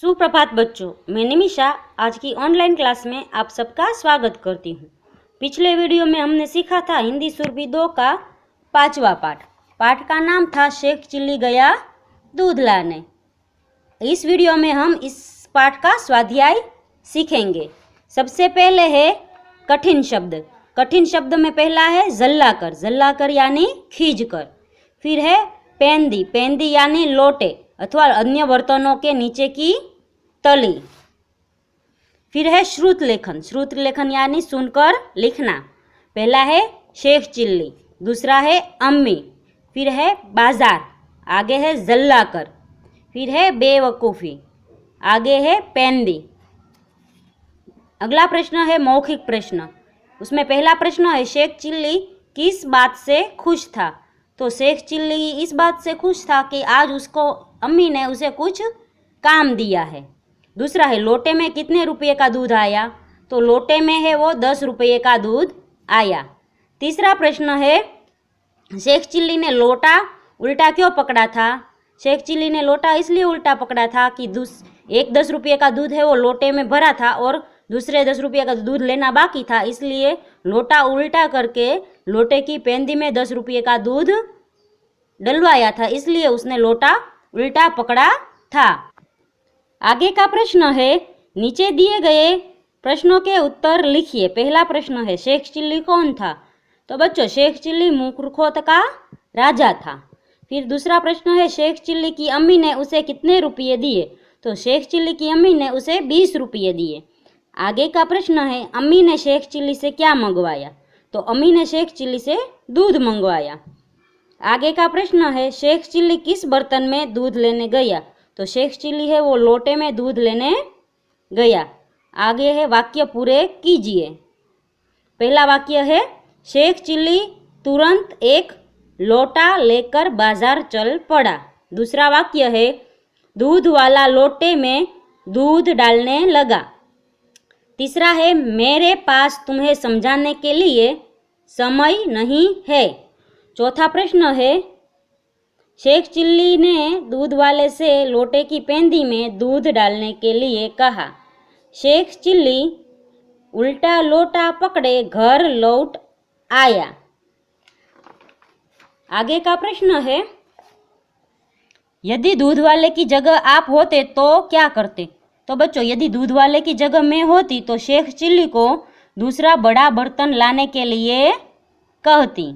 सुप्रभात बच्चों, मैं निमिषा आज की ऑनलाइन क्लास में आप सबका स्वागत करती हूँ। पिछले वीडियो में हमने सीखा था हिंदी सुरभि 2 का 5वां पाठ। पाठ का नाम था शेख चिल्ली गया दूध लाने। इस वीडियो में हम इस पाठ का स्वाध्याय सीखेंगे। सबसे पहले है कठिन शब्द। कठिन शब्द में पहला है जल्लाकर। जल्लाकर यानी खींच कर। फिर है पेंदी। पेंदी यानी लोटे अथवा अन्य बर्तनों के नीचे की तली। फिर है श्रुत लेखन। श्रुत लेखन यानी सुनकर लिखना। पहला है शेख चिल्ली, दूसरा है अम्मी, फिर है बाजार, आगे है जल्लाकर, फिर है बेवकूफ़ी, आगे है पेंदी। अगला प्रश्न है मौखिक प्रश्न। उसमें पहला प्रश्न है शेख चिल्ली किस बात से खुश था। तो शेख चिल्ली इस बात से खुश था कि आज उसको अम्मी ने उसे कुछ काम दिया है। दूसरा है लोटे में कितने रुपये का दूध आया। तो लोटे में है वो 10 रुपये का दूध आया। तीसरा प्रश्न है शेख चिल्ली ने लोटा उल्टा क्यों पकड़ा था। शेख चिल्ली ने लोटा इसलिए उल्टा पकड़ा था कि एक 10 रुपये का दूध है वो लोटे में भरा था और दूसरे 10 रुपये का दूध लेना बाकी था, इसलिए लोटा उल्टा करके लोटे की पेंदी में 10 रुपये का दूध डलवाया था, इसलिए उसने लोटा उल्टा पकड़ा था। आगे का प्रश्न है नीचे दिए गए प्रश्नों के उत्तर लिखिए। पहला प्रश्न है शेख चिल्ली कौन था। तो बच्चों शेख चिल्ली मूर्खों का राजा था। फिर दूसरा प्रश्न है शेख चिल्ली की अम्मी ने उसे कितने रुपये दिए। तो शेख चिल्ली की अम्मी ने उसे 20 रुपये दिए। आगे का प्रश्न है अम्मी ने शेख चिल्ली से क्या मंगवाया। तो अम्मी ने शेख चिल्ली से दूध मंगवाया। आगे का प्रश्न है शेख चिल्ली किस बर्तन में दूध लेने गया। तो शेख चिल्ली है वो लोटे में दूध लेने गया। आगे है वाक्य पूरे कीजिए। पहला वाक्य है शेख चिल्ली तुरंत एक लोटा लेकर बाजार चल पड़ा। दूसरा वाक्य है दूध वाला लोटे में दूध डालने लगा। तीसरा है मेरे पास तुम्हें समझाने के लिए समय नहीं है। चौथा प्रश्न है शेख चिल्ली ने दूध वाले से लोटे की पेंदी में दूध डालने के लिए कहा। शेख चिल्ली उल्टा लोटा पकड़े घर लौट आया। आगे का प्रश्न है यदि दूध वाले की जगह आप होते तो क्या करते। तो बच्चों यदि दूध वाले की जगह मैं होती तो शेख चिल्ली को दूसरा बड़ा बर्तन लाने के लिए कहती।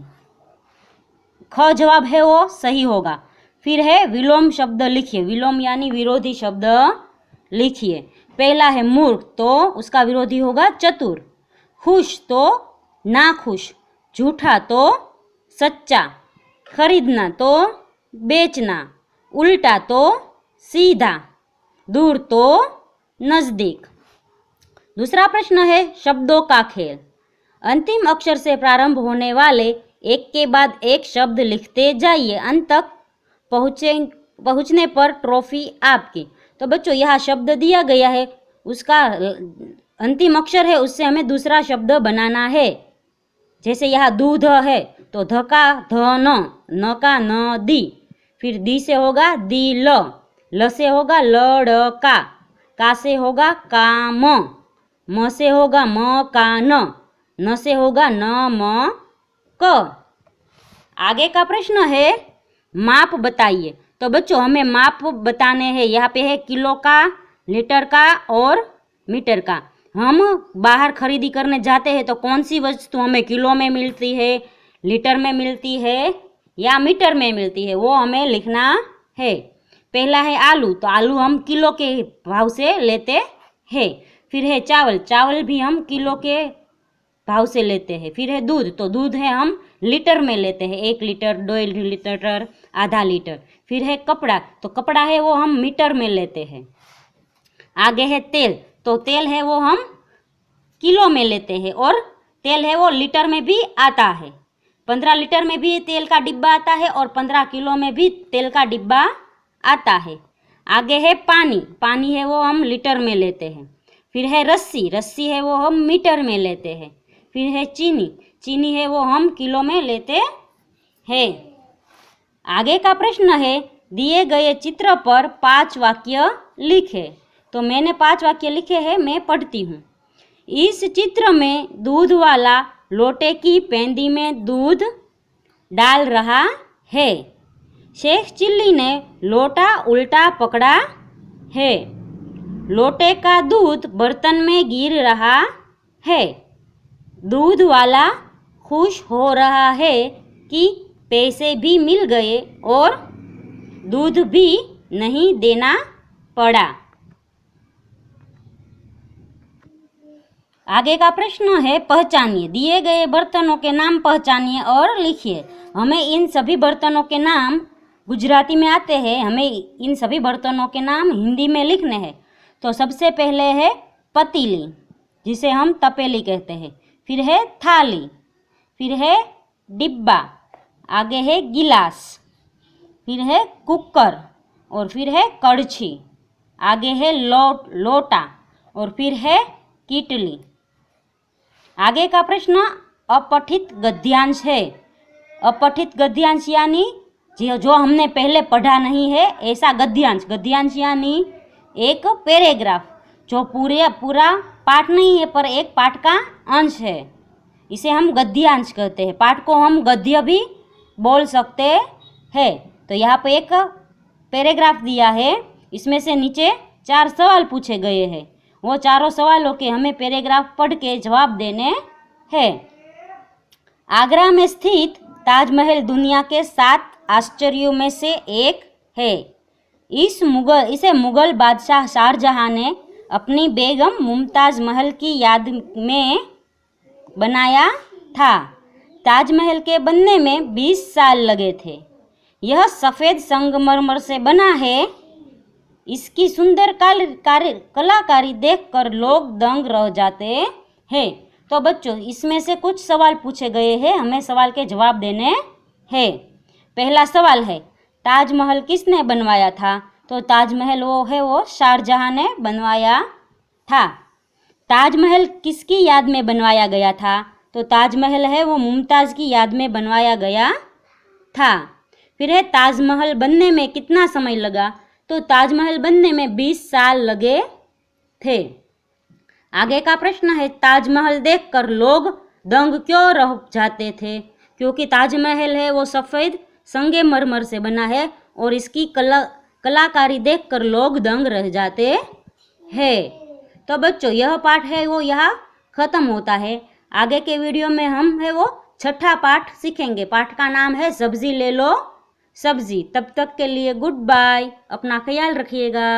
ख जवाब है वो सही होगा। फिर है विलोम शब्द लिखिए। विलोम यानी विरोधी शब्द लिखिए। पहला है मूर्ख, तो उसका विरोधी होगा चतुर। खुश तो नाखुश। झूठा तो सच्चा। खरीदना तो बेचना। उल्टा तो सीधा। दूर तो नजदीक। दूसरा प्रश्न है शब्दों का खेल। अंतिम अक्षर से प्रारंभ होने वाले एक के बाद एक शब्द लिखते जाइए। अंत तक पहुँचने पर ट्रॉफी आपकी। तो बच्चों यहाँ शब्द दिया गया है, उसका अंतिम अक्षर है उससे हमें दूसरा शब्द बनाना है। जैसे यहाँ दूध है तो ध का ध न का न दी, फिर दी से होगा दी ल से होगा लड़का, का से होगा काम, म से होगा म का न से होगा न म क। आगे का प्रश्न है माप बताइए। तो बच्चों हमें माप बताने हैं। यहाँ पे है किलो का, लीटर का और मीटर का। हम बाहर खरीदी करने जाते हैं तो कौन सी वस्तु हमें किलो में मिलती है, लीटर में मिलती है या मीटर में मिलती है, वो हमें लिखना है। पहला है आलू, तो आलू हम किलो के भाव से लेते हैं। फिर है चावल, चावल भी हम किलो के भाव से लेते हैं। फिर है दूध, तो दूध है हम लीटर में लेते हैं, 1 लीटर, 2 लीटर, आधा लीटर। फिर है कपड़ा, तो कपड़ा है वो हम मीटर में लेते हैं। आगे है तेल, तो तेल है वो हम किलो में लेते हैं और तेल है वो लीटर में भी आता है। 15 लीटर में भी तेल का डिब्बा आता है और 15 किलो में भी तेल का डिब्बा आता है। आगे है पानी, पानी है वो हम लीटर में लेते हैं। फिर है रस्सी, रस्सी है वो हम मीटर में लेते हैं। फिर है चीनी, चीनी है वो हम किलो में लेते हैं। आगे का प्रश्न है दिए गए चित्र पर 5 वाक्य लिखे। तो मैंने 5 वाक्य लिखे हैं, मैं पढ़ती हूँ। इस चित्र में दूध वाला लोटे की पेंदी में दूध डाल रहा है। शेख चिल्ली ने लोटा उल्टा पकड़ा है। लोटे का दूध बर्तन में गिर रहा है। दूध वाला खुश हो रहा है कि पैसे भी मिल गए और दूध भी नहीं देना पड़ा। आगे का प्रश्न है, पहचानिए। दिए गए बर्तनों के नाम पहचानिए और लिखिए। हमें इन सभी बर्तनों के नाम गुजराती में आते हैं, हमें इन सभी बर्तनों के नाम हिंदी में लिखने हैं। तो सबसे पहले है पतीली, जिसे हम तपेली कहते हैं। फिर है थाली, फिर है डिब्बा, आगे है गिलास, फिर है कुकर और फिर है कड़छी, आगे है लोटा और फिर है कीटली। आगे का प्रश्न अपठित गद्यांश है। अपठित गद्यांश यानी जो हमने पहले पढ़ा नहीं है ऐसा गद्यांश। गद्यांश यानी एक पैराग्राफ जो पूरा पाठ नहीं है पर एक पाठ का अंश है, इसे हम गद्यांश कहते हैं। पाठ को हम गद्य भी बोल सकते हैं। तो यहाँ पे एक पैराग्राफ दिया है, इसमें से नीचे 4 सवाल पूछे गए हैं। वो चारों सवालों के हमें पैराग्राफ पढ़ के जवाब देने हैं। आगरा में स्थित ताजमहल दुनिया के 7 आश्चर्यों में से एक है। इसे मुगल बादशाह शाहजहां ने अपनी बेगम मुमताज़ महल की याद में बनाया था। ताजमहल के बनने में 20 साल लगे थे। यह सफ़ेद संगमरमर से बना है। इसकी सुंदर कलाकारी देखकर लोग दंग रह जाते हैं। तो बच्चों, इसमें से कुछ सवाल पूछे गए हैं, हमें सवाल के जवाब देने हैं। पहला सवाल है, ताजमहल किसने बनवाया था? तो ताजमहल वो शाहजहां ने बनवाया था। ताजमहल किसकी याद में बनवाया गया था? तो ताजमहल है वो मुमताज़ की याद में बनवाया गया था। फिर है, ताजमहल बनने में कितना समय लगा? तो ताजमहल बनने में 20 साल लगे थे। आगे का प्रश्न है, ताजमहल देखकर लोग दंग क्यों रह जाते थे? क्योंकि ताजमहल है वो सफ़ेद संगमरमर से बना है और इसकी कलाकारी देखकर लोग दंग रह जाते हैं। तो बच्चों, यह पाठ है वो यहाँ ख़त्म होता है। आगे के वीडियो में हम है वो 6ठा पाठ सीखेंगे। पाठ का नाम है सब्जी ले लो सब्जी। तब तक के लिए गुड बाय, अपना ख्याल रखिएगा।